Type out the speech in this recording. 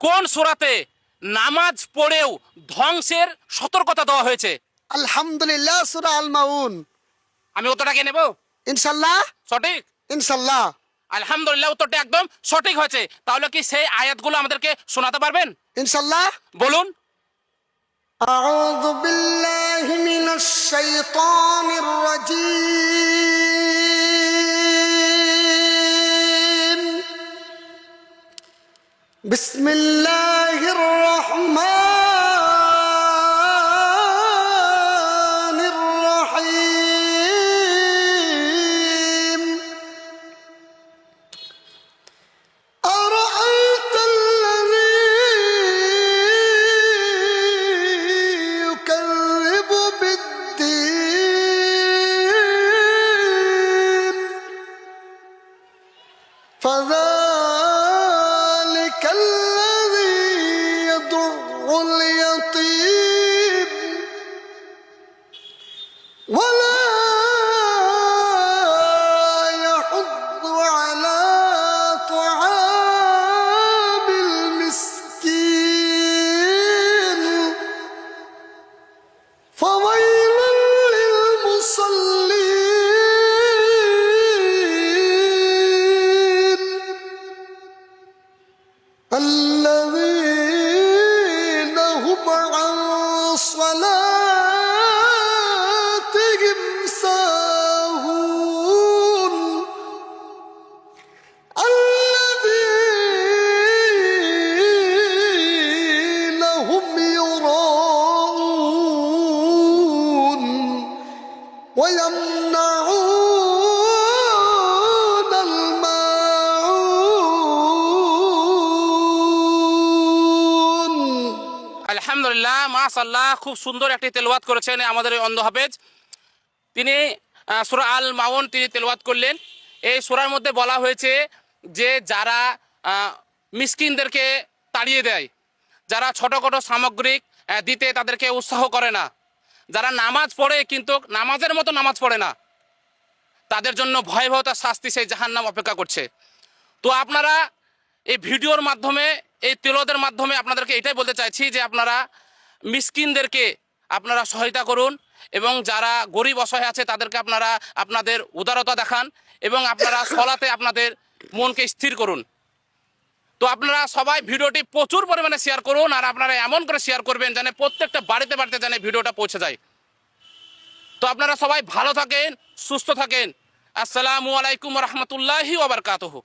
কোন সূরাতে নামাজ পড়েও ধ্বংসের সতর্কতা দেওয়া হয়েছে? আলহামদুলিল্লাহ, সূরা আল মাউন। আমি উত্তরটাকে নেব? ইনশাল্লাহ। সঠিক? ইনশাল্লাহ। আলহামদুলিল্লাহ, উত্তরটা একদম সঠিক হয়েছে। তাহলে কি সেই আয়াতগুলো আমাদেরকে শোনাতে পারবেন? ইনশাল্লাহ। বলুন। আউযু বিল্লাহি মিনাশ শাইতানির রাজীম। বিসমিল্লাহির রহমানির রহিম। أرأيت الذي يكذب بالدين فذلك الذي يدع اليتيم ولا يحض على طعام المسكين فويل للمصلين الذين هم عن صلاتهم ساهون الذين هم يراءون ويمنعون الماعون। আলহামদুলিল্লাহ, মাশাআল্লাহ, খুব সুন্দর একটি তেলাওয়াত করেছেন আমাদের এই অন্ধ হাফেজ। তিনি সূরা আল মাউন তিনি তেলাওয়াত করলেন। এই সূরার মধ্যে বলা হয়েছে যে যারা মিসকিনদেরকে তাড়িয়ে দেয়, যারা ছোটোখাটো সামগ্রিক দিতে তাদেরকে উৎসাহ করে না, যারা নামাজ পড়ে কিন্তু নামাজের মতো নামাজ পড়ে না, তাদের জন্য ভয়াবহতার শাস্তি সেই জাহান্নাম অপেক্ষা করছে। তো আপনারা এই ভিডিওর মাধ্যমে, এই তেলাওয়াতের মাধ্যমে আপনাদেরকে এটাই বলতে চাইছি যে আপনারা মিসকিনদেরকে আপনারা সহায়তা করুন এবং যারা গরিব অসহায় আছে তাদেরকে আপনারা আপনাদের উদারতা দেখান এবং আপনারা সলাতে আপনাদের মনকে স্থির করুন। তো আপনারা সবাই ভিডিওটি প্রচুর পরিমাণে শেয়ার করুন, আর আপনারা এমন করে শেয়ার করবেন যেন প্রত্যেকটা বাড়িতে বাড়িতে যেন ভিডিওটা পৌঁছে যায়। তো আপনারা সবাই ভালো থাকেন, সুস্থ থাকেন। আসসালামু আলাইকুম ওয়া রাহমাতুল্লাহি ওয়া বারাকাতুহু।